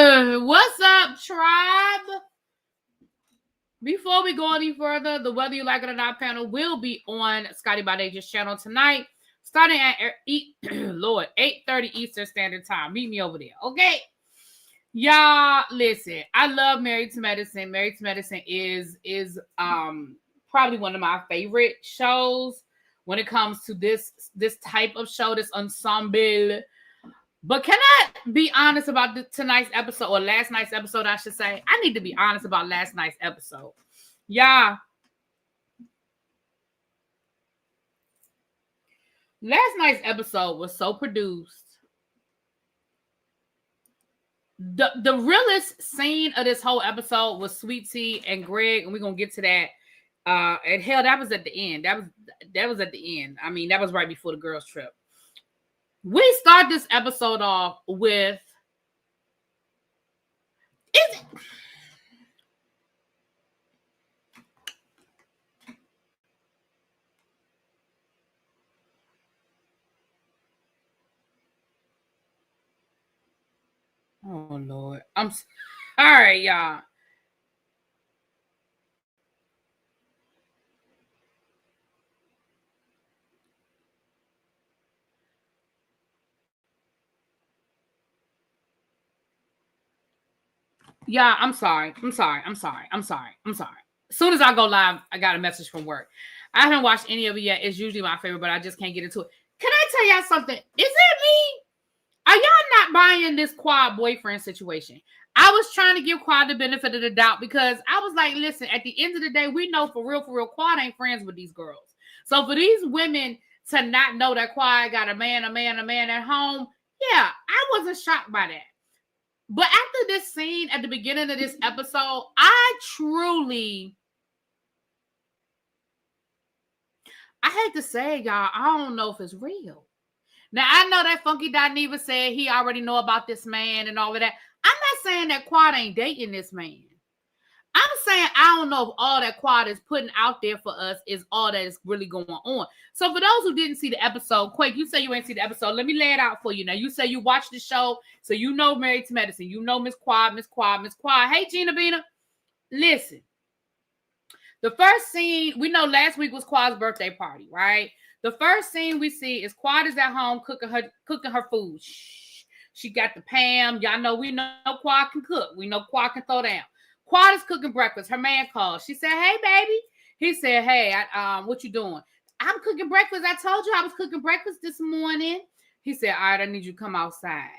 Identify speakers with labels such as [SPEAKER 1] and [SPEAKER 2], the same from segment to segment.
[SPEAKER 1] What's up, tribe? Before we go any further, the Whether You Like It or Not panel will be on Scotty Bodage's channel tonight, starting at 8:30 Eastern Standard Time. Meet me over there, okay? Y'all, listen. I love Married to Medicine. Married to Medicine is probably one of my favorite shows when it comes to this type of show, this ensemble. But can I be honest about tonight's episode, or last night's episode, I should say? I need to be honest about last night's episode. Yeah. Last night's episode was so produced. The realest scene of this whole episode was Sweet Tea and Greg, and we're going to get to that. And hell, that was at the end. That was at the end. I mean, that was right before the girls' trip. We start this episode off with oh Lord. I'm sorry, y'all. Yeah, I'm sorry. As soon as I go live, I got a message from work. I haven't watched any of it yet. It's usually my favorite, but I just can't get into it. Can I tell y'all something? Is it me? Are y'all not buying this Quad boyfriend situation? I was trying to give Quad the benefit of the doubt because I was like, listen, at the end of the day, we know for real, Quad ain't friends with these girls. So for these women to not know that Quad got a man at home, yeah, I wasn't shocked by that. But after this scene at the beginning of this episode, I hate to say, y'all, I don't know if it's real. Now, I know that Funky Dineva said he already know about this man and all of that. I'm not saying that Quad ain't dating this man. I'm saying I don't know if all that Quad is putting out there for us is all that is really going on. So for those who didn't see the episode, Quake, you say you ain't see the episode. Let me lay it out for you. Now, you say you watched the show, so you know Married to Medicine. You know Miss Quad. Hey, Gina Bina. Listen. The first scene, we know last week was Quad's birthday party, right? The first scene we see is Quad is at home cooking her food. Shh. She got the Pam. Y'all know we know Quad can cook. We know Quad can throw down. Quad is cooking breakfast. Her man called. She said, "Hey, baby." He said, "Hey, what you doing?" "I'm cooking breakfast. I told you I was cooking breakfast this morning." He said, "All right, I need you to come outside."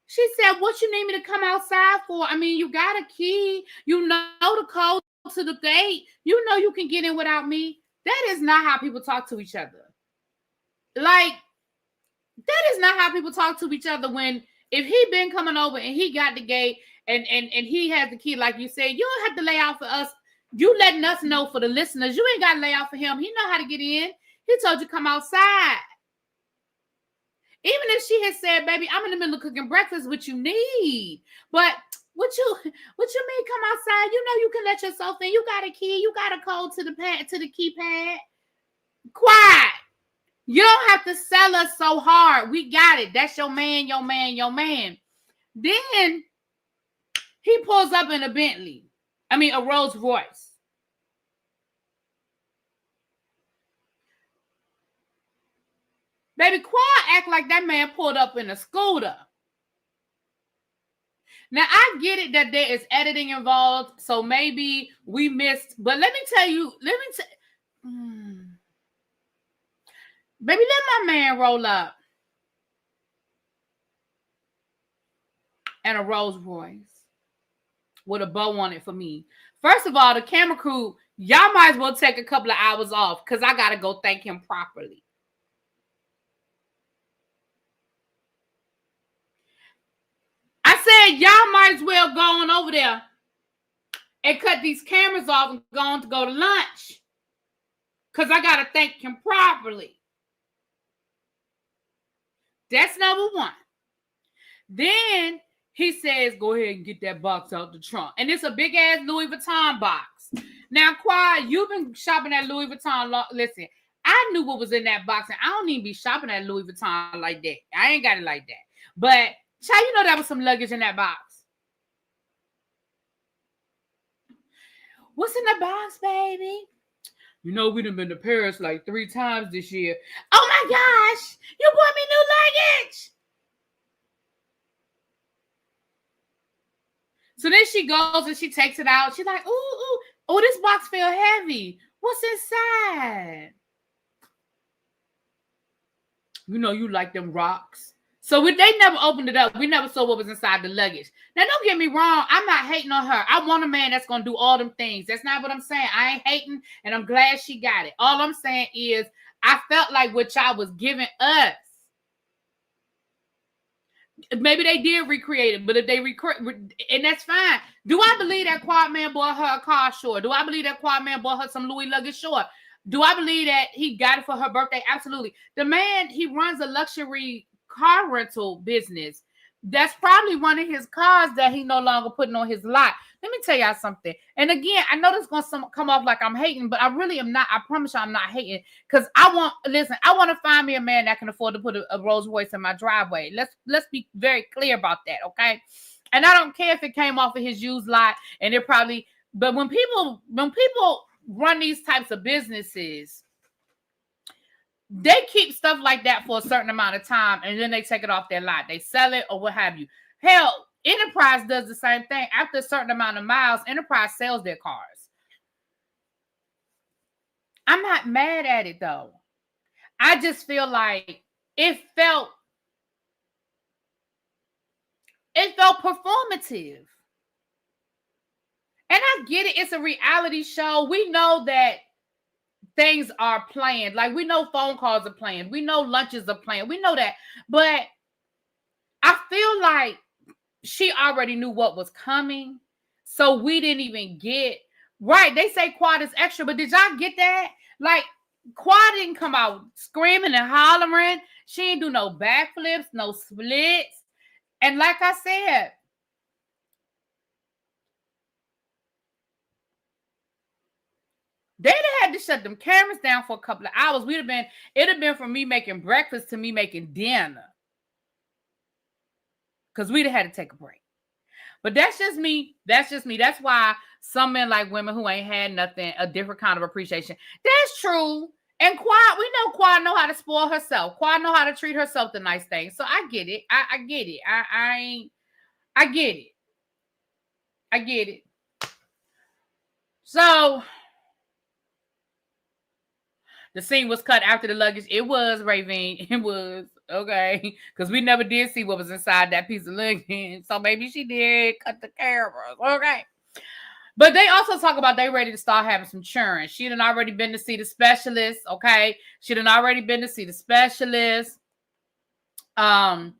[SPEAKER 1] She said, "What you need me to come outside for? I mean, you got a key. You know the code to the gate. You know you can get in without me." That is not how people talk to each other. Like, that is not how people talk to each other when, if he been coming over and he got the gate and he has the key, like you said, you don't have to lay out for us. You letting us know for the listeners. You ain't got to lay out for him. He know how to get in. He told you come outside. Even if she had said, "Baby, I'm in the middle of cooking breakfast, what you need." But what you mean come outside? You know you can let yourself in. You got a key. You got a code to the keypad. Quiet. You don't have to sell us so hard. We got it. That's your man. Then he pulls up in a Bentley. I mean, a Rolls Royce. Baby, Quad act like that man pulled up in a scooter. Now, I get it that there is editing involved, so maybe we missed. But let me tell you, baby, let my man roll up and a Rolls Royce with a bow on it for me. First of all, the camera crew, y'all might as well take a couple of hours off because I got to go thank him properly. I said, y'all might as well go on over there and cut these cameras off and go to lunch because I got to thank him properly. That's number one. Then he says, "Go ahead and get that box out the trunk." And it's a big-ass Louis Vuitton box. Now, Quad, you've been shopping at Louis Vuitton. Listen, I knew what was in that box, and I don't even be shopping at Louis Vuitton like that. I ain't got it like that. But, child, you know there was some luggage in that box. What's in the box, baby? You know, we done been to Paris like 3 times this year. Oh my gosh, you bought me new luggage. So then she goes and she takes it out. She's like, ooh, oh, this box feel heavy. What's inside? You know, you like them rocks. So they never opened it up. We never saw what was inside the luggage. Now, don't get me wrong. I'm not hating on her. I want a man that's going to do all them things. That's not what I'm saying. I ain't hating, and I'm glad she got it. All I'm saying is I felt like what y'all was giving us, maybe they did recreate it, but if they recreate, and that's fine. Do I believe that Quad Man bought her a car? Sure. Do I believe that Quad Man bought her some Louis luggage? Sure. Do I believe that he got it for her birthday? Absolutely. The man, he runs a luxury car rental business. That's probably one of his cars that he no longer putting on his lot. Let me tell y'all something. And again, I know this is going to come off like I'm hating, but I really am not. I promise you I'm not hating, because I want to find me a man that can afford to put a Rolls Royce in my driveway. Let's be very clear about that, okay? And I don't care if it came off of his used lot, and it probably, but when people run these types of businesses, they keep stuff like that for a certain amount of time, and then they take it off their lot. They sell it or what have you. Hell, Enterprise does the same thing. After a certain amount of miles, Enterprise sells their cars. I'm not mad at it, though. I just feel like it felt performative. And I get it. It's a reality show. We know that things are planned. Like, we know phone calls are planned. We know lunches are planned. We know that. But I feel like she already knew what was coming. So we didn't even get, right, they say Quad is extra, but did y'all get that? Like, Quad didn't come out screaming and hollering. She didn't do no backflips, no splits. And like I said, they'd have had to shut them cameras down for a couple of hours. It'd have been from me making breakfast to me making dinner, because we'd have had to take a break. But that's just me. That's why some men like women who ain't had nothing, a different kind of appreciation. That's true. And Quad, we know Quad know how to spoil herself. Quad know how to treat herself to nice things. So I get it. I get it. I get it. I get it. So the scene was cut after the luggage. It was, Ravine. It was. Okay. Because we never did see what was inside that piece of luggage. So maybe she did cut the cameras. Okay. But they also talk about they ready to start having some churn. She done already been to see the specialist. Okay. She done already been to see the specialist. And,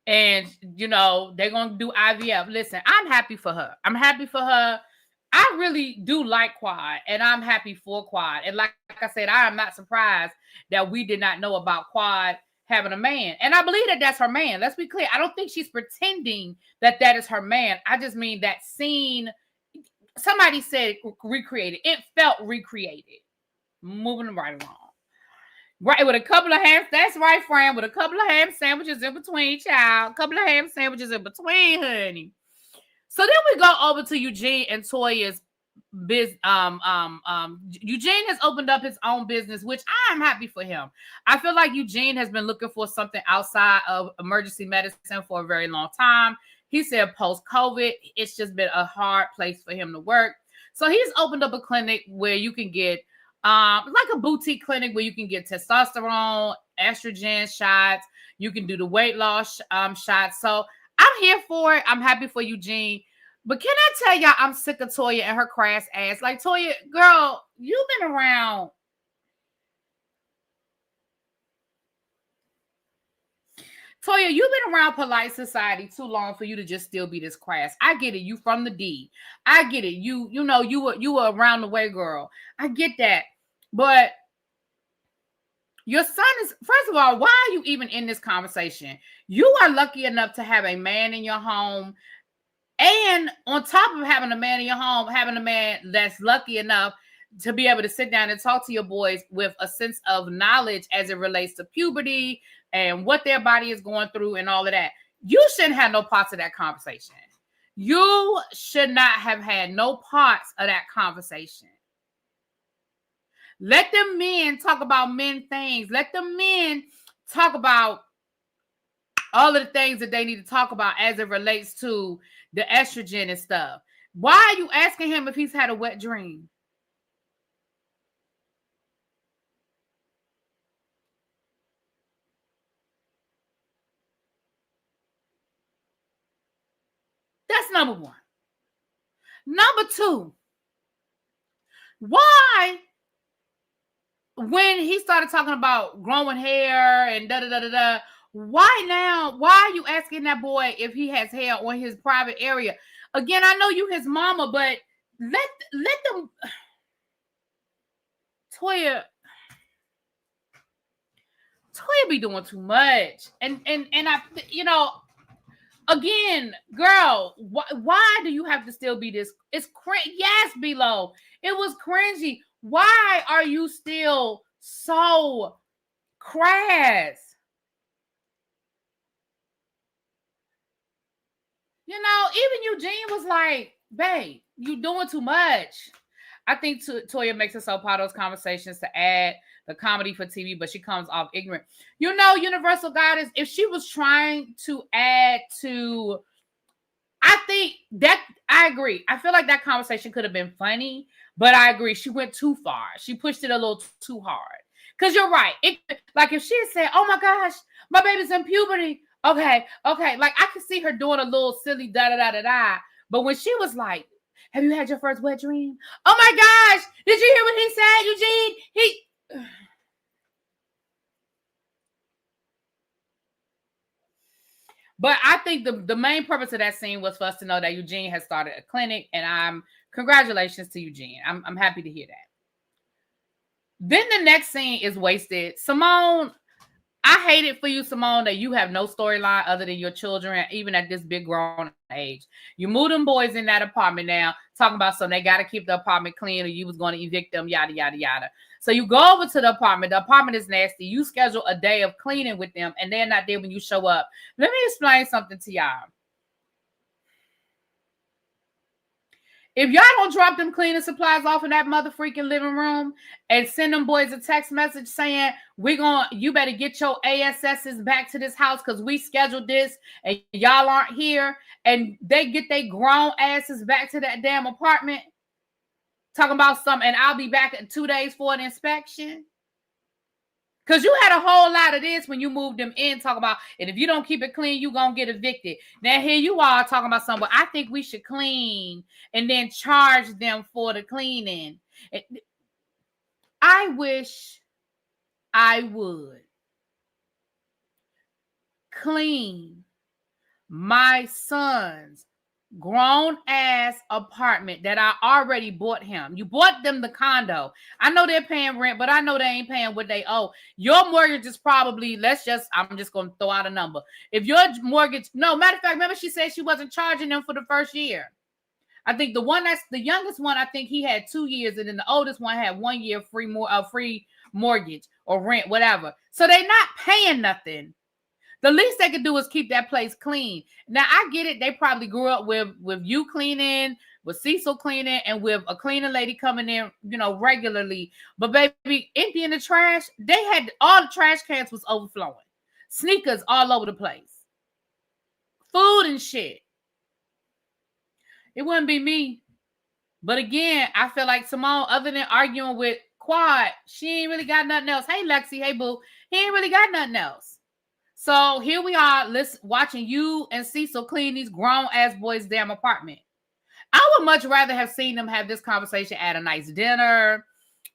[SPEAKER 1] you know, they're going to do IVF. Listen, I'm happy for her. I'm happy for her. I really do like Quad, and I'm happy for Quad. And like I said, I am not surprised that we did not know about Quad having a man. And I believe that that's her man. Let's be clear. I don't think she's pretending that is her man. I just mean that scene, somebody said recreated. It felt recreated. Moving right along. Right, with a couple of ham, that's right, friend, with a couple of ham sandwiches in between, child. A couple of ham sandwiches in between, honey. So then we go over to Eugene and Toya's business. Eugene has opened up his own business, which I'm happy for him. I feel like Eugene has been looking for something outside of emergency medicine for a very long time. He said post-COVID, it's just been a hard place for him to work. So he's opened up a clinic where you can get like a boutique clinic where you can get testosterone, estrogen shots. You can do the weight loss shots. So I'm here for it. I'm happy for Eugene. But can I tell y'all, I'm sick of Toya and her crass ass. Like, Toya, girl, you've been around. Toya, you've been around polite society too long for you to just still be this crass. I get it. You from the D. I get it. You know, you were around the way, girl. I get that. But your son is, first of all, why are you even in this conversation? You are lucky enough to have a man in your home. And on top of having a man in your home, having a man that's lucky enough to be able to sit down and talk to your boys with a sense of knowledge as it relates to puberty and what their body is going through and all of that. You shouldn't have no parts of that conversation. You should not have had no parts of that conversation. Let the men talk about men things. Let the men talk about all of the things that they need to talk about as it relates to the estrogen and stuff. Why are you asking him if he's had a wet dream? That's number one. Number two, why, when he started talking about growing hair and da-da-da-da-da, why are you asking that boy if he has hair on his private area? Again, I know you his mama, but let them, Toya be doing too much. And I, again, girl, why do you have to still be this? It's cringe. Yes, below. It was cringy. Why are you still so crass? Even Eugene was like, babe, you doing too much. I think Toya makes it so part of those conversations to add the comedy for TV, but she comes off ignorant. Universal Goddess, if she was trying to add to, I think that, I agree. I feel like that conversation could have been funny, but I agree. She went too far. She pushed it a little too hard. Because you're right. Like if she had said, oh my gosh, my baby's in puberty. Okay. Like I could see her doing a little silly da-da-da-da-da. But when she was like, have you had your first wet dream? Oh my gosh, did you hear what he said, Eugene? But I think the main purpose of that scene was for us to know that Eugene has started a clinic, and congratulations to Eugene. I'm happy to hear that. Then the next scene is wasted. Simone, I hate it for you, Simone, that you have no storyline other than your children, even at this big grown age. You moved them boys in that apartment now, talking about so they got to keep the apartment clean or you was going to evict them, yada, yada, yada. So you go over to the apartment. The apartment is nasty. You schedule a day of cleaning with them, and they're not there when you show up. Let me explain something to y'all. If y'all don't drop them cleaning supplies off in that mother freaking living room and send them boys a text message saying, you better get your ASSs back to this house because we scheduled this and y'all aren't here, and they get their grown asses back to that damn apartment talking about something, and I'll be back in 2 days for an inspection. Because you had a whole lot of this when you moved them in, talking about, and if you don't keep it clean, you're going to get evicted. Now, here you are talking about something, but I think we should clean and then charge them for the cleaning. I wish I would clean my son's grown ass apartment that I already bought him. You bought them the condo. I know they're paying rent, but I know they ain't paying what they owe. Your mortgage is probably, I'm just going to throw out a number. If your mortgage, no, matter of fact, remember she said she wasn't charging them for the first year. I think the youngest one, I think he had 2 years, and then the oldest one had 1 year free mortgage or rent, whatever. So they're not paying nothing. The least they could do is keep that place clean. Now, I get it. They probably grew up with you cleaning, with Cecil cleaning, and with a cleaning lady coming in, regularly. But baby, emptying the trash, they had all the trash cans was overflowing. Sneakers all over the place. Food and shit. It wouldn't be me. But again, I feel like Simone, other than arguing with Quad, she ain't really got nothing else. Hey, Lexi. Hey, boo. He ain't really got nothing else. So here we are, watching you and Cecil clean these grown-ass boys' damn apartment. I would much rather have seen them have this conversation at a nice dinner,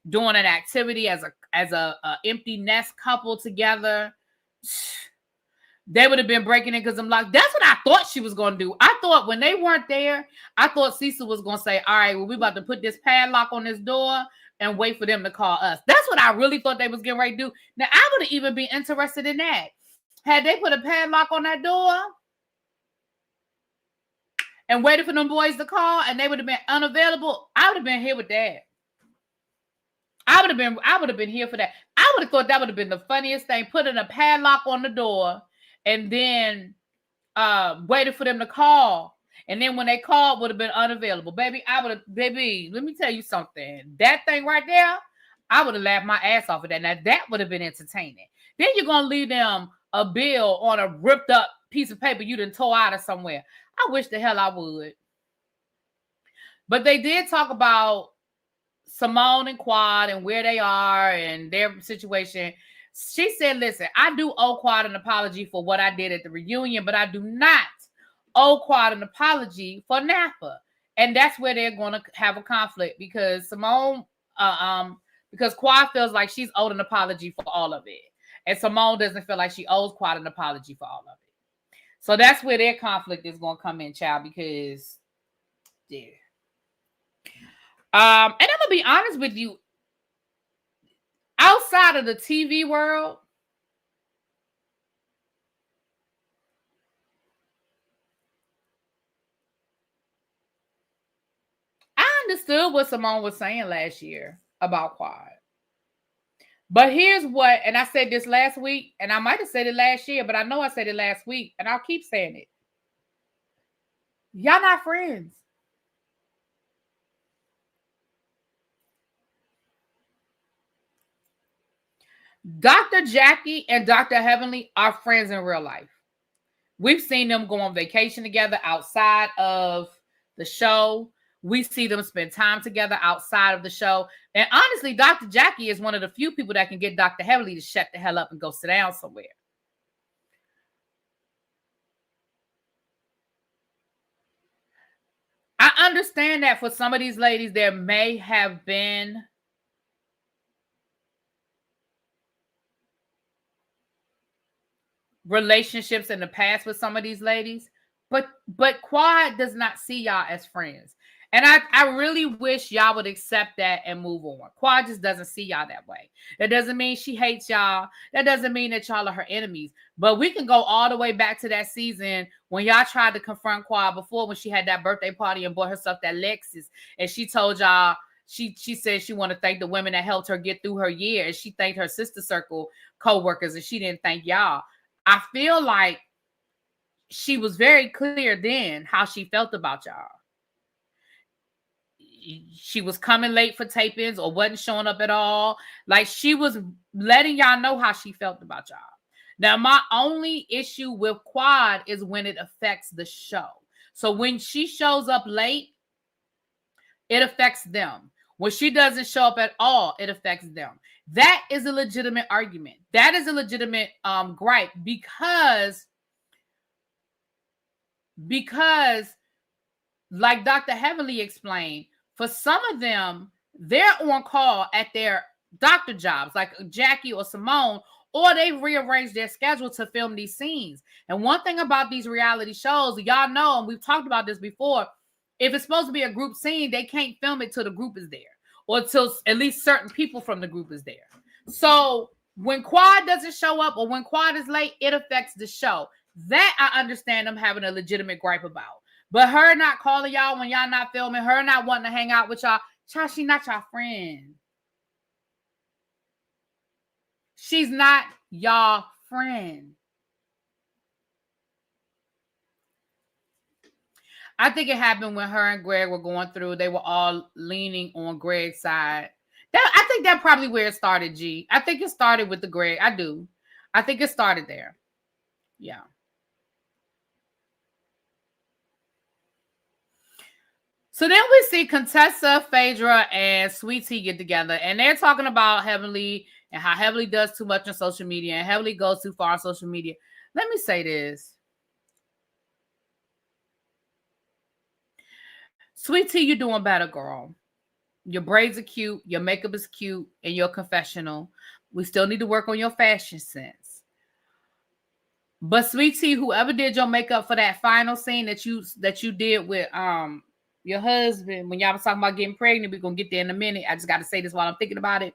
[SPEAKER 1] doing an activity as a empty nest couple together. They would have been breaking in because I'm like, that's what I thought she was going to do. I thought when they weren't there, I thought Cecil was going to say, all right, well, we about to put this padlock on this door and wait for them to call us. That's what I really thought they was getting ready to do. Now, I would have even been interested in that. Had they put a padlock on that door and waited for them boys to call and they would have been unavailable, I would have been here with that. I would have been here for that. I would have thought that would have been the funniest thing, putting a padlock on the door and then waited for them to call. And then when they called, would have been unavailable. Baby, baby, let me tell you something. That thing right there, I would have laughed my ass off of that. Now, that would have been entertaining. Then you're going to leave them a bill on a ripped up piece of paper you done tore out of somewhere. I wish the hell I would. But they did talk about Simone and Quad and where they are and their situation. She said, listen, I do owe Quad an apology for what I did at the reunion, but I do not owe Quad an apology for Napa. And that's where they're going to have a conflict because Simone, because Quad feels like she's owed an apology for all of it. And Simone doesn't feel like she owes Quad an apology for all of it. So that's where their conflict is going to come in, child, because, yeah. And I'm going to be honest with you. Outside of the TV world, I understood what Simone was saying last year about Quad. But here's what, and I said this last week, and I might have said it last year, but I know I said it last week, and I'll keep saying it. Y'all not friends. Dr. Jackie and Dr. Heavenly are friends in real life. We've seen them go on vacation together outside of the show. We see them spend time together outside of the show. And honestly, Dr. Jackie is one of the few people that can get Dr. Heavenly to shut the hell up and go sit down somewhere. I understand that for some of these ladies, there may have been relationships in the past with some of these ladies, but Quad does not see y'all as friends. And I really wish y'all would accept that and move on. Quad just doesn't see y'all that way. That doesn't mean she hates y'all. That doesn't mean that y'all are her enemies. But we can go all the way back to that season when y'all tried to confront Quad before, when she had that birthday party and bought herself that Lexus. And she told y'all, she said she wanted to thank the women that helped her get through her year. And she thanked her sister circle co-workers and she didn't thank y'all. I feel like she was very clear then how she felt about y'all. She was coming late for tapings or wasn't showing up at all. Like, she was letting y'all know how she felt about y'all. Now, my only issue with Quad is when it affects the show. So when she shows up late, it affects them. When she doesn't show up at all, it affects them. That is a legitimate argument. That is a legitimate gripe because like Dr. Heavenly explained, for some of them, they're on call at their doctor jobs, like Jackie or Simone, or they've rearranged their schedule to film these scenes. And one thing about these reality shows, y'all know, and we've talked about this before, if it's supposed to be a group scene, they can't film it till the group is there, or till at least certain people from the group is there. So when Quad doesn't show up or when Quad is late, it affects the show. That I understand them having a legitimate gripe about. But her not calling y'all when y'all not filming, her not wanting to hang out with y'all, child, she not y'all friend. She's not y'all friend. I think it happened when her and Greg were going through. They were all leaning on Greg's side. I think that's probably where it started, G. I think it started with the Greg. I do. I think it started there. Yeah. So then we see Contesta, Phaedra, and Sweet Tea get together, and they're talking about Heavenly and how Heavenly does too much on social media and Heavenly goes too far on social media. Let me say this. Sweet Tea, you're doing better, girl. Your braids are cute, your makeup is cute, and your confessional. We still need to work on your fashion sense. But Sweet Tea, whoever did your makeup for that final scene that you did with your husband, when y'all was talking about getting pregnant, we're going to get there in a minute. I just got to say this while I'm thinking about it.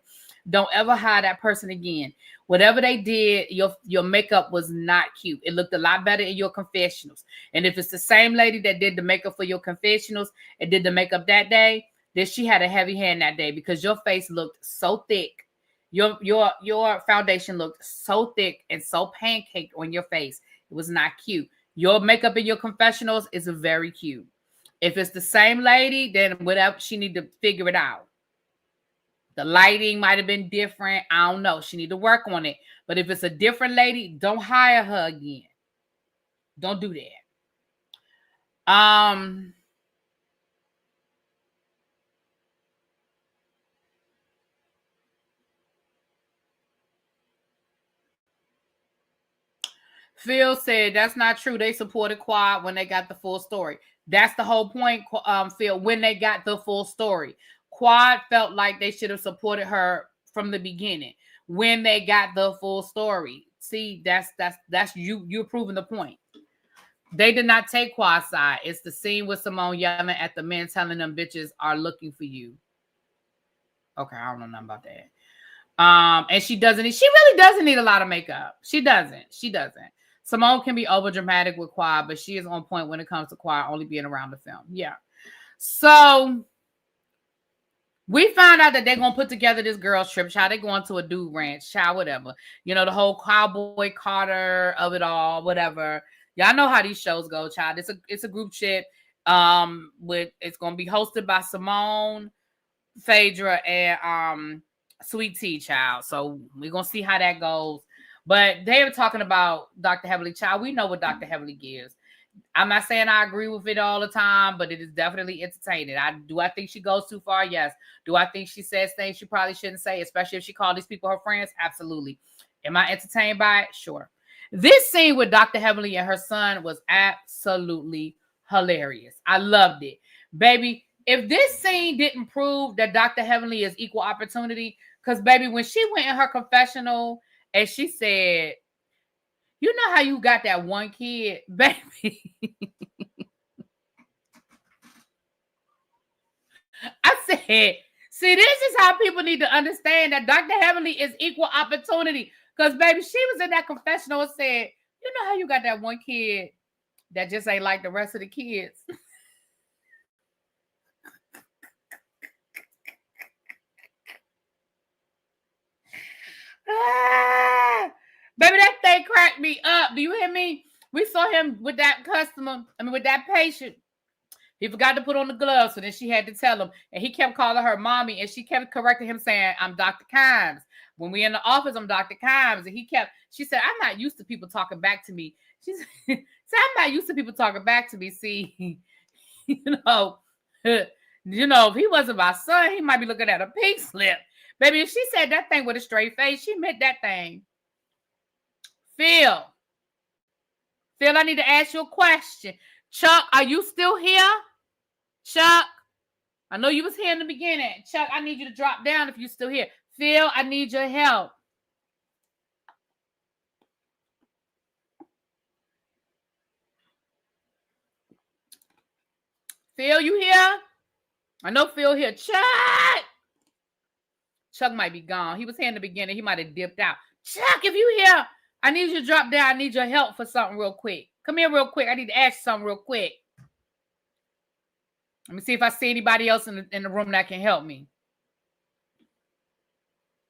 [SPEAKER 1] Don't ever hire that person again. Whatever they did, your makeup was not cute. It looked a lot better in your confessionals. And if it's the same lady that did the makeup for your confessionals and did the makeup that day, then she had a heavy hand that day because your face looked so thick. Your foundation looked so thick and so pancaked on your face. It was not cute. Your makeup in your confessionals is very cute. If it's the same lady, then whatever, she need to figure it out. The lighting might have been different. I don't know. She need to work on it. But if it's a different lady, don't hire her again. Don't do that. Phil said that's not true. They supported Quad when they got the full story. That's the whole point, Phil, when they got the full story. Quad felt like they should have supported her from the beginning when they got the full story. See, that's you're proving the point. They did not take Quad's side. It's the scene with Simone yelling at the men, telling them bitches are looking for you. Okay, I don't know nothing about that. And she really doesn't need a lot of makeup. She doesn't. Simone can be over dramatic with Quad, but she is on point when it comes to Quad only being around the film. Yeah. So we found out that they're going to put together this girls trip. Child, they're going to a dude ranch. Child, whatever. You know, the whole Cowboy Carter of it all, whatever. Y'all know how these shows go, child. It's a group trip. It's going to be hosted by Simone, Phaedra, and Sweet Tea, child. So we're going to see how that goes. But they were talking about Dr. Heavenly, child. We know what Dr. Heavenly gives. I'm not saying I agree with it all the time, but it is definitely entertaining. I think she goes too far? Yes. Do I think she says things she probably shouldn't say, especially if she called these people her friends? Absolutely. Am I entertained by it? Sure. This scene with Dr. Heavenly and her son was absolutely hilarious. I loved it. Baby, if this scene didn't prove that Dr. Heavenly is equal opportunity, because, baby, when she went in her confessional and she said, you know how you got that one kid, baby? I said, see, this is how people need to understand that Dr. Heavenly is equal opportunity. Because, baby, she was in that confessional and said, you know how you got that one kid that just ain't like the rest of the kids? Baby, that thing cracked me up. Do you hear me? We saw him with that with that patient. He forgot to put on the gloves, so then she had to tell him. And he kept calling her mommy, and she kept correcting him, saying, I'm Dr. Kimes. When we in the office, I'm Dr. Kimes. And she said, I'm not used to people talking back to me. She said, I'm not used to people talking back to me. See, if he wasn't my son, he might be looking at a pink slip. Baby, if she said that thing with a straight face, she meant that thing. Phil, I need to ask you a question. Chuck, are you still here? Chuck, I know you was here in the beginning. Chuck, I need you to drop down if you're still here. Phil, I need your help. Phil, you here? I know Phil here. Chuck might be gone. He was here in the beginning. He might have dipped out. Chuck, if you here, I need you to drop down. I need your help for something real quick. Come here real quick. I need to ask you something real quick. Let me see if I see anybody else in the room that can help me.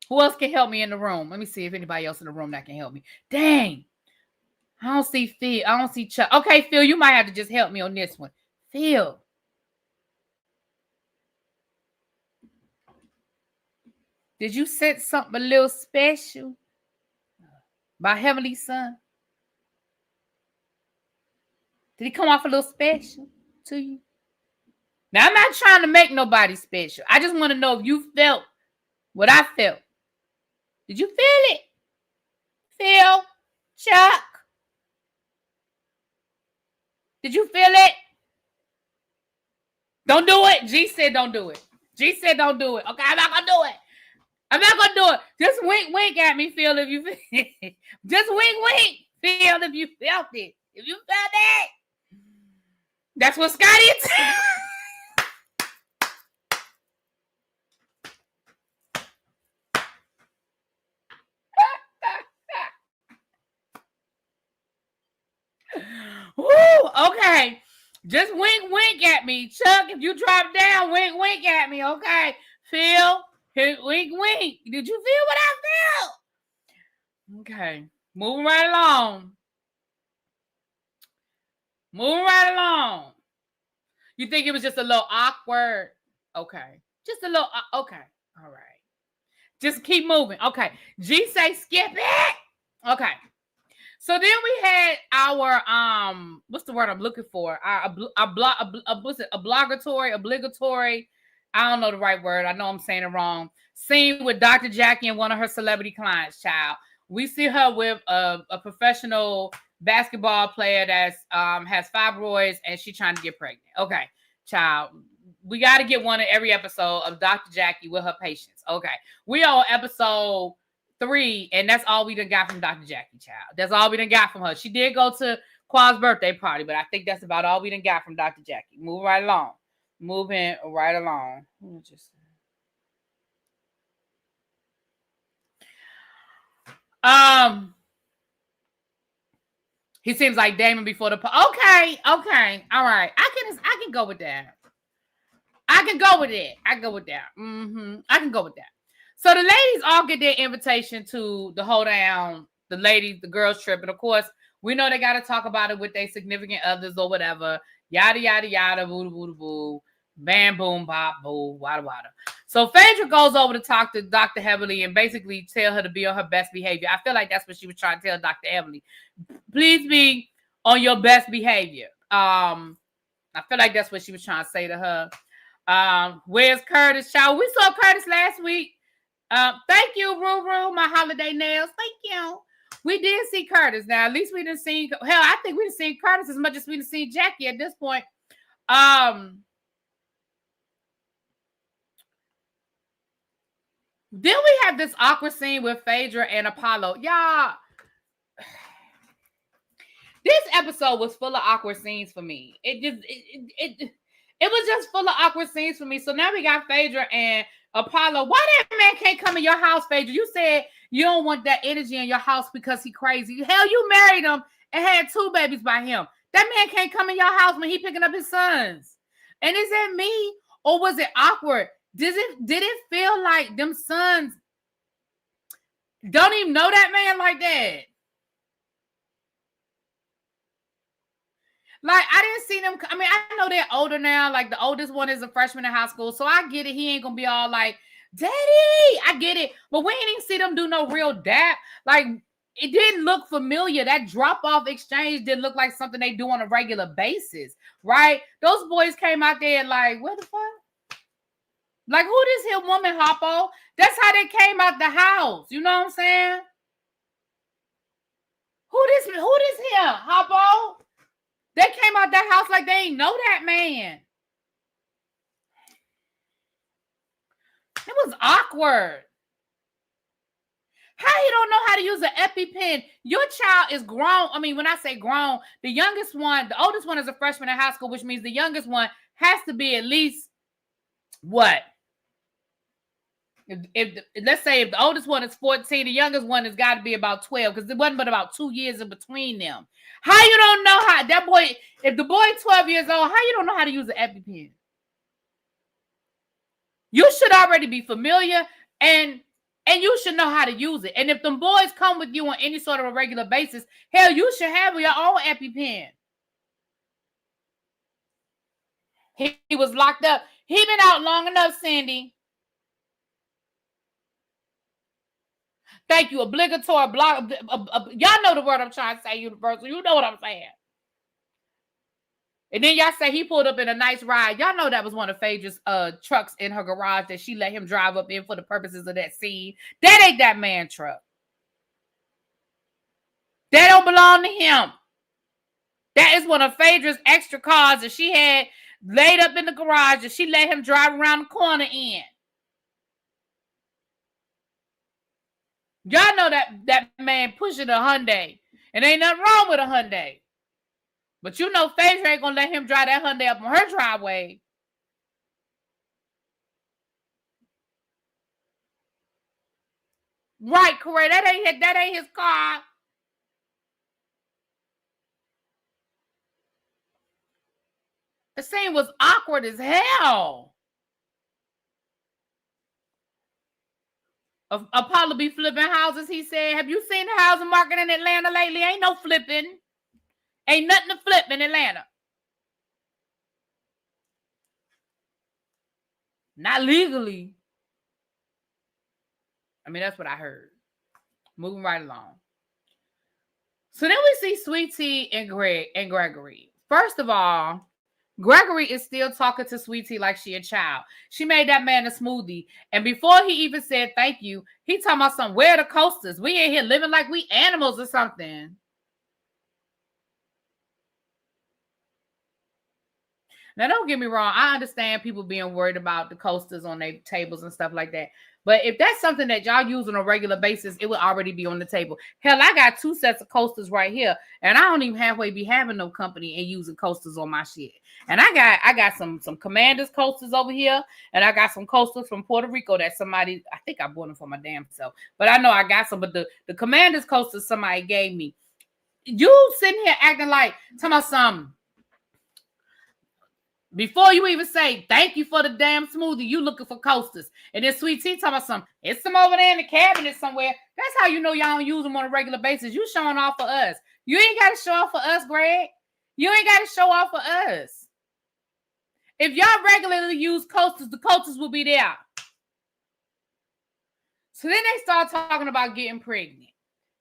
[SPEAKER 1] Who else can help me in the room? Let me see if anybody else in the room that can help me. Dang. I don't see Phil. I don't see Chuck. Okay, Phil, you might have to just help me on this one. Phil. Did you sense something a little special by Heavenly Son? Did he come off a little special to you? Now, I'm not trying to make nobody special. I just want to know if you felt what I felt. Did you feel it? Phil? Chuck? Did you feel it? Don't do it. G said don't do it. G said don't do it. Okay, I'm not going to do it. I'm not going to do it. Just wink at me, Phil, if you feel it. Just wink, Phil, if you felt it. If you felt it. That's what Scotty said. Woo, okay. Just wink at me. Chuck, if you drop down, wink at me, okay? Phil, wink. Did you feel what I felt? Okay. Moving right along. Moving right along. You think it was just a little awkward? Okay. Just a little, okay. All right. Just keep moving. Okay. G say skip it. Okay. So then we had our what's the word I'm looking for? What's it? Obligatory. I don't know the right word. I know I'm saying it wrong. Scene with Dr. Jackie and one of her celebrity clients, child. We see her with a professional basketball player that's has fibroids and she's trying to get pregnant. Okay, child. We got to get one in every episode of Dr. Jackie with her patients. Okay. We on episode 3, and that's all we done got from Dr. Jackie, child. That's all we done got from her. She did go to Qua's birthday party, but I think that's about all we done got from Dr. Jackie. Moving right along. He seems like Damon before the okay, all right. I can go with that. I can go with it. I can go with that. So the ladies all get their invitation to the hold down, the girls trip. And of course, we know they got to talk about it with their significant others or whatever. Yada, yada, yada, boo, boo, boo, bam, boom, bop, boo, wada, wada. So Phaedra goes over to talk to Dr. Heavenly and basically tell her to be on her best behavior. I feel like that's what she was trying to tell Dr. Heavenly. Please be on your best behavior. I feel like that's what she was trying to say to her. Where's Curtis, child? We saw Curtis last week. Thank you, Ruru, my holiday nails. Thank you. We did see Curtis. Now, at least we didn't see. Hell, I think we didn't see Curtis as much as we didn't see Jackie at this point. Then we have this awkward scene with Phaedra and Apollo. Y'all, this episode was full of awkward scenes for me. It was just full of awkward scenes for me. So now we got Phaedra and Apollo. Why that man can't come in your house, Phaedra? You said you don't want that energy in your house because he crazy. Hell, you married him and had 2 babies by him. That man can't come in your house when he picking up his sons. And is that me or was it awkward? Did it feel like them sons don't even know that man like that? Like, I didn't see them. I mean, I know they're older now. Like, the oldest one is a freshman in high school. So I get it. He ain't going to be all like, Daddy. I get it. But we ain't even see them do no real dap. Like, it didn't look familiar. That drop-off exchange didn't look like something they do on a regular basis, right? Those boys came out there like, what the fuck? Like, who this here woman, Hoppo? That's how they came out the house. You know what I'm saying? Who this here, Hoppo? They came out that house like they ain't know that man. It was awkward. How you don't know how to use an EpiPen? Your child is grown. I mean, when I say grown, the oldest one is a freshman in high school, which means the youngest one has to be at least what? Let's say if the oldest one is 14, the youngest one has got to be about 12 because it wasn't but about 2 years in between them. How you don't know how that boy, if the boy 12 years old, how you don't know how to use an EpiPen? You should already be familiar and you should know how to use it. And if them boys come with you on any sort of a regular basis, hell, you should have your own EpiPen. He was locked up. He been out long enough, Cindy. Thank you. Obligatory block. Y'all know the word I'm trying to say, universal. You know what I'm saying. And then y'all say he pulled up in a nice ride. Y'all know that was one of Phaedra's trucks in her garage that she let him drive up in for the purposes of that scene. That ain't that man truck. That don't belong to him. That is one of Phaedra's extra cars that she had laid up in the garage that she let him drive around the corner in. Y'all know that man pushing a Hyundai. And ain't nothing wrong with a Hyundai. But you know Phaedra ain't gonna let him drive that Hyundai up on her driveway. Right, correct. That ain't his car. The scene was awkward as hell. Apollo be flipping houses, he said. Have you seen the housing market in Atlanta lately? Ain't no flipping. Ain't nothing to flip in Atlanta. Not legally. I mean, that's what I heard. Moving right along. So then we see Sweet Tea and Gregory. First of all, Gregory is still talking to Sweet Tea like she a child. She made that man a smoothie. And before he even said thank you, he talking about some, where the coasters? We ain't here living like we animals or something. Now, don't get me wrong. I understand people being worried about the coasters on their tables and stuff like that. But if that's something that y'all use on a regular basis, it would already be on the table. Hell, I got 2 sets of coasters right here, and I don't even halfway be having no company and using coasters on my shit. And I got some Commanders coasters over here, and I got some coasters from Puerto Rico that somebody, I think I bought them for my damn self, but I know I got some. But the Commanders coasters somebody gave me. You sitting here acting like talking about something. Before you even say thank you for the damn smoothie, you looking for coasters. And then Sweet Tea talking about something. It's some over there in the cabinet somewhere. That's how you know y'all don't use them on a regular basis. You showing off for us. You ain't got to show off for us, Greg. You ain't got to show off for us. If y'all regularly use coasters, the coasters will be there. So then they start talking about getting pregnant.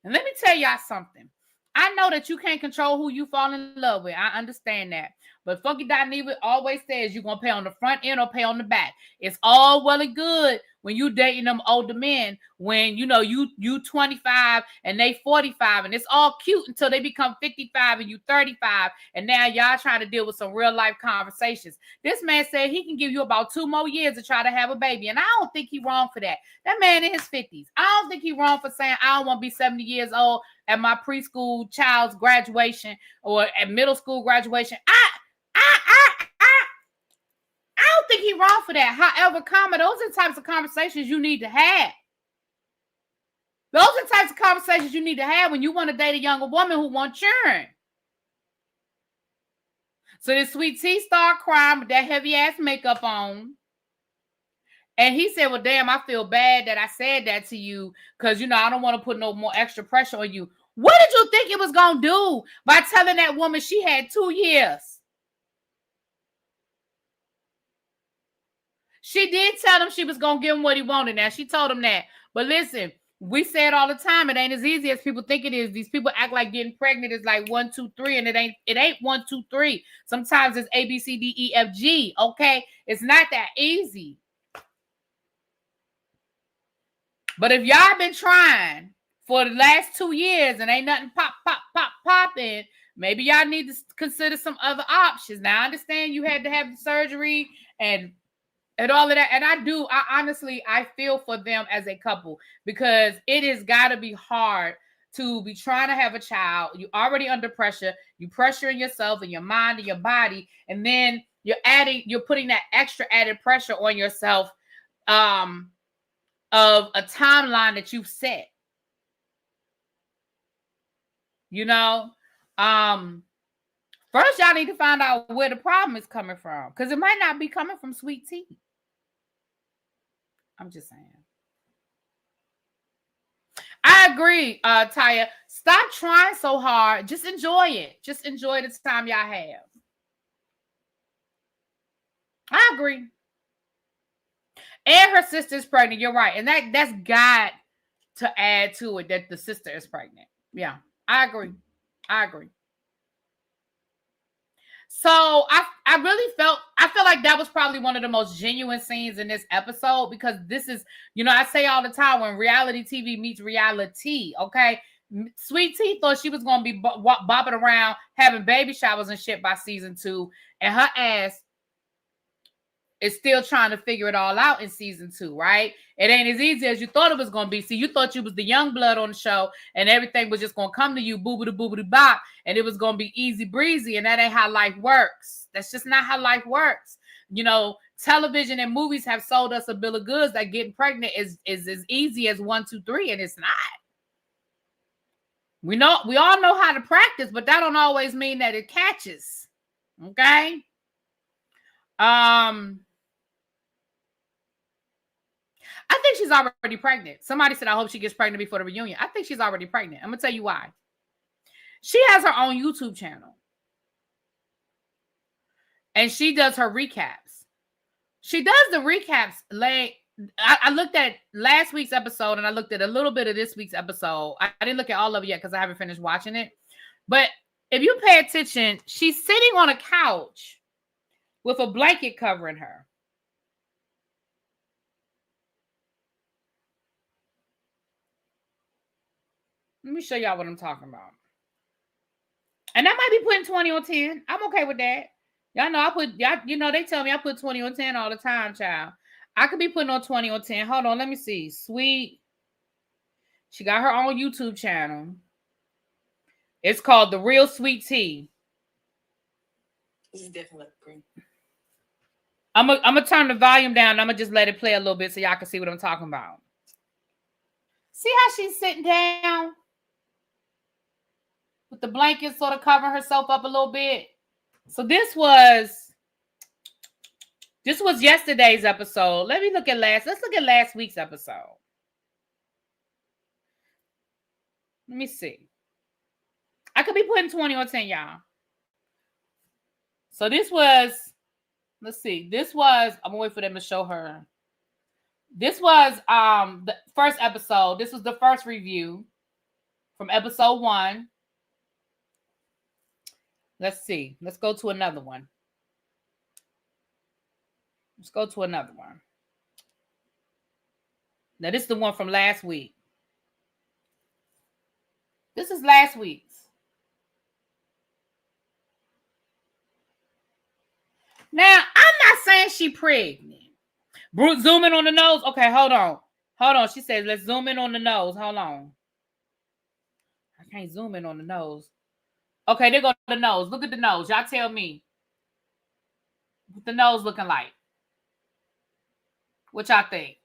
[SPEAKER 1] And let me tell y'all something. I know that you can't control who you fall in love with. I understand that. But Funky Dineva always says you're going to pay on the front end or pay on the back. It's all well and good when you dating them older men, when, you know, you 25 and they 45, and it's all cute until they become 55 and you 35, and now y'all trying to deal with some real life conversations. This man said he can give you about 2 more years to try to have a baby, and I don't think he's wrong for that. That man in his 50s. I don't think he's wrong for saying I don't want to be 70 years old at my preschool child's graduation or at middle school graduation. I don't think he's wrong for that. However, those are the types of conversations you need to have. Those are the types of conversations you need to have when you want to date a younger woman who wants children. So this Sweet Tea started crying with that heavy ass makeup on. And he said, well, damn, I feel bad that I said that to you because, you know, I don't want to put no more extra pressure on you. What did you think it was going to do by telling that woman she had 2 years? She did tell him she was going to give him what he wanted. Now, she told him that. But listen, we say it all the time. It ain't as easy as people think it is. These people act like getting pregnant is like 1, 2, 3, and it ain't 1, 2, 3. Sometimes it's A, B, C, D, E, F, G. Okay? It's not that easy. But if y'all been trying for the last 2 years and ain't nothing popping, maybe y'all need to consider some other options. Now, I understand you had to have the surgery and all of that. And I feel for them as a couple because it has got to be hard to be trying to have a child. You're already under pressure. You're pressuring yourself and your mind and your body. And then you're putting that extra added pressure on yourself of a timeline that you've set. You know, first y'all need to find out where the problem is coming from because it might not be coming from Sweet Tea. I'm just saying. I agree, Taya. Stop trying so hard. Just enjoy it. Just enjoy the time y'all have. I agree. And her sister's pregnant. You're right. And that's got to add to it that the sister is pregnant. Yeah, I agree. So I really feel like that was probably one of the most genuine scenes in this episode because this is, you know, I say all the time when reality TV meets reality, okay? Sweet Tea thought she was going to be bopping around having baby showers and shit by season 2, and her ass is still trying to figure it all out in season 2, right? It ain't as easy as you thought it was going to be. See, you thought you was the young blood on the show and everything was just going to come to you, boobity bop, and it was going to be easy breezy, and that ain't how life works. That's just not how life works. You know, television and movies have sold us a bill of goods that getting pregnant is as easy as 1, 2, 3, and it's not. We all know how to practice, but that don't always mean that it catches. Okay? I think she's already pregnant. Somebody said, I hope she gets pregnant before the reunion. I think she's already pregnant. I'm going to tell you why. She has her own YouTube channel. and she does her recaps. She does the recaps. I looked at last week's episode and I looked at a little bit of this week's episode. I didn't look at all of it yet because I haven't finished watching it. But if you pay attention, she's sitting on a couch with a blanket covering her. Let me show y'all what I'm talking about. And that might be putting 20 on 10. I'm okay with that. Y'all know they tell me I put 20 on 10 all the time, child. I could be putting on 20 on 10. Hold on, let me see. Sweet. She got her own YouTube channel. It's called The Real Sweet Tea.
[SPEAKER 2] This is definitely green.
[SPEAKER 1] I'm gonna turn the volume down. I'm gonna just let it play a little bit so y'all can see what I'm talking about. See how she's sitting down with the blanket sort of covering herself up a little bit. So this was yesterday's episode. Let's look at last week's episode. Let me see. I could be putting 20 on 10, y'all. So this was, let's see. I'm gonna wait for them to show her. This was the first episode. This was the first review from episode 1. Let's see. Let's go to another one. Now, this is the one from last week. This is last week's. Now, I'm not saying she pregnant. Zoom in on the nose. Okay, hold on. She says, let's zoom in on the nose. Hold on. I can't zoom in on the nose. Okay, there go the nose. Look at the nose. Y'all tell me what the nose looking like. What y'all think?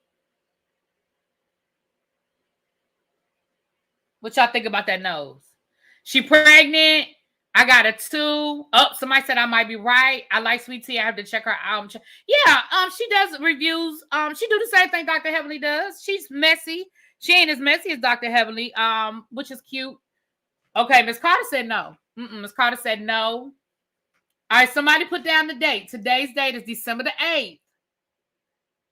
[SPEAKER 1] What y'all think about that nose? She pregnant. I got a 2. Oh, somebody said I might be right. I like Sweet Tea. I have to check her out. Yeah, she does reviews. She do the same thing Dr. Heavenly does. She's messy. She ain't as messy as Dr. Heavenly, which is cute. Okay, Miss Carter said no. Miss Carter said no. All right, somebody put down the date. Today's date is December the 8th.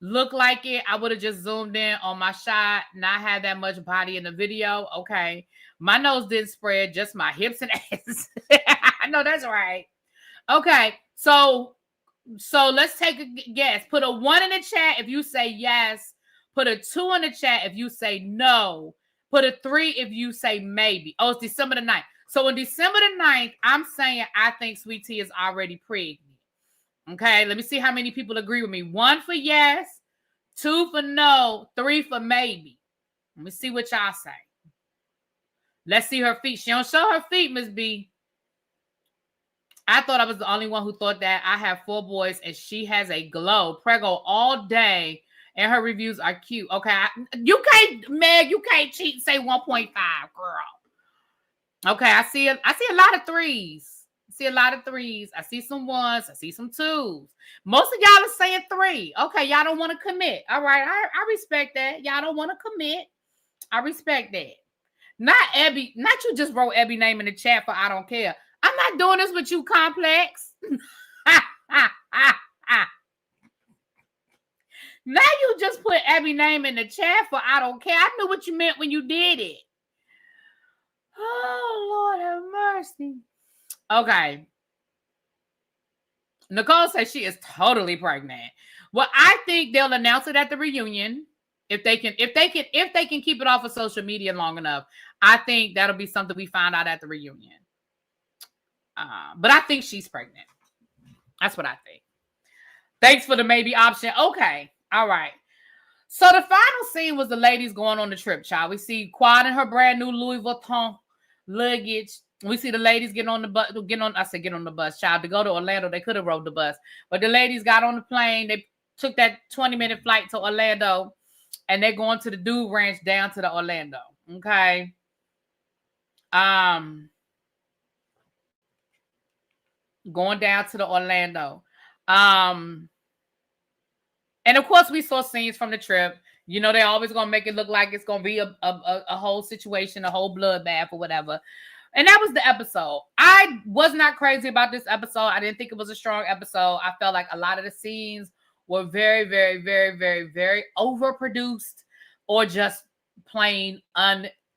[SPEAKER 1] Look like it. I would have just zoomed in on my shot, not had that much body in the video. Okay. My nose didn't spread, just my hips and ass. I know that's right. Okay. So let's take a guess. Put a 1 in the chat if you say yes. Put a 2 in the chat if you say no. Put a 3 if you say maybe. Oh, it's December the 9th. So on December the 9th, I'm saying I think Sweet Tea is already pregnant. Okay, let me see how many people agree with me. 1 for yes, 2 for no, 3 for maybe. Let me see what y'all say. Let's see her feet. She don't show her feet, Miss B. I thought I was the only one who thought that. I have 4 boys and she has a glow. Prego all day and her reviews are cute. Okay, you can't cheat and say 1.5, girl. Okay, I see a lot of 3s. I see some 1s. I see some 2s. Most of y'all are saying 3. Okay, y'all don't want to commit. All right, I respect that. Y'all don't want to commit. I respect that. Not Abby. Not you just wrote Abby's name in the chat for I don't care. I'm not doing this with you, Complex. Now you just put Abby's name in the chat for I don't care. I knew what you meant when you did it. Oh, Lord have mercy. Okay. Nicole says she is totally pregnant. Well, I think they'll announce it at the reunion. If they can keep it off of social media long enough, I think that'll be something we find out at the reunion. But I think she's pregnant. That's what I think. Thanks for the maybe option. Okay. All right. So the final scene was the ladies going on the trip, child. We see Quad and her brand new Louis Vuitton luggage. We see the ladies get on the bus, get on the bus, child. To go to Orlando, they could have rode the bus. But the ladies got on the plane. They took that 20-minute flight to Orlando. And they're going to the Dude Ranch down to the Orlando. Okay. Going down to the Orlando. And of course, we saw scenes from the trip. You know, they're always going to make it look like it's going to be a whole situation, a whole bloodbath or whatever. And that was the episode. I was not crazy about this episode. I didn't think it was a strong episode. I felt like a lot of the scenes were very, very, very, very, very overproduced or just plain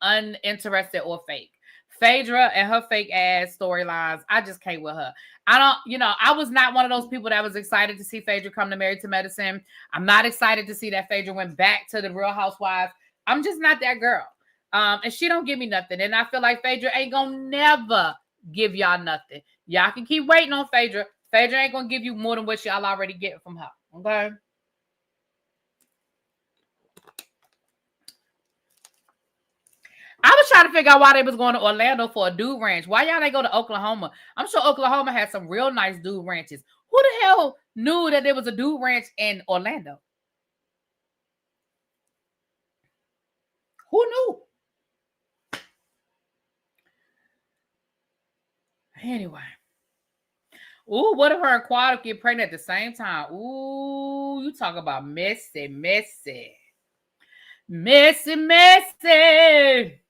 [SPEAKER 1] uninterested or fake. Phaedra and her fake ass storylines, I just can't with her. I was not one of those people that was excited to see Phaedra come to Married to Medicine. I'm not excited to see that Phaedra went back to the Real Housewives. I'm just not that girl. And she don't give me nothing. And I feel like Phaedra ain't gonna never give y'all nothing. Y'all can keep waiting on Phaedra. Phaedra ain't gonna give you more than what y'all already get from her. Okay? I was trying to figure out why they was going to Orlando for a dude ranch. Why y'all ain't go to Oklahoma? I'm sure Oklahoma had some real nice dude ranches. Who the hell knew that there was a dude ranch in Orlando? Who knew? Anyway. Ooh, what if her and Quad get pregnant at the same time? Ooh, you talk about messy, messy. Messy, messy.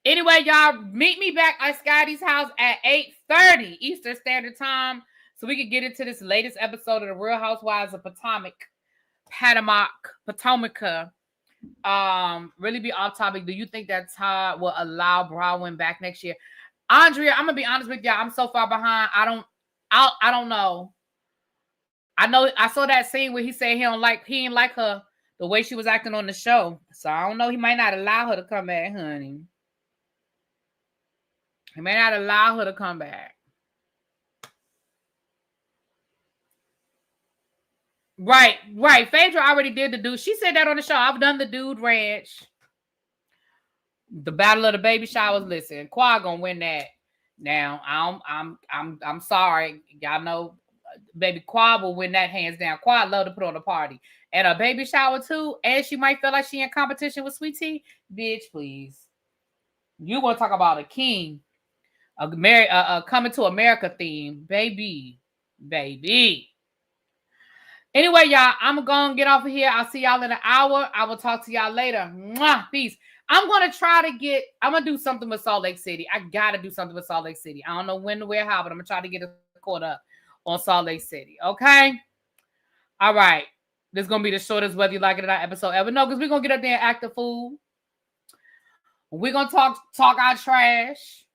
[SPEAKER 1] Anyway, y'all, meet me back at Scotty's house at 8:30 Eastern Standard Time so we can get into this latest episode of The Real Housewives of Potomac. Really be off topic. Do you think that Todd will allow Browyn back next year? Andrea, I'm gonna be honest with y'all. I'm so far behind. I don't know. I know I saw that scene where he said he didn't like her the way she was acting on the show. So I don't know. He might not allow her to come back, honey. He may not allow her to come back. Right. Phaedra already did the dude. She said that on the show. I've done the dude ranch. The battle of the baby showers. Listen, Quad gonna win that. Now, I'm sorry. Y'all know baby Quad will win that hands down. Quad love to put on a party. And a baby shower too. And she might feel like she in competition with Sweet Tea. Bitch, please. You want to talk about a king. A coming to America theme. Baby. Anyway, y'all, I'm going to get off of here. I'll see y'all in an hour. I will talk to y'all later. Mwah, peace. I'm going to do something with Salt Lake City. I got to do something with Salt Lake City. I don't know when, where, how, but I'm going to try to get it caught up on Salt Lake City. Okay? All right. This is going to be the shortest whether you like it or not episode ever. No, because we're going to get up there and act a fool. We're going to talk our trash.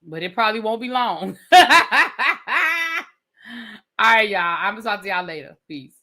[SPEAKER 1] But it probably won't be long. All right, y'all. I'm going to talk to y'all later. Peace.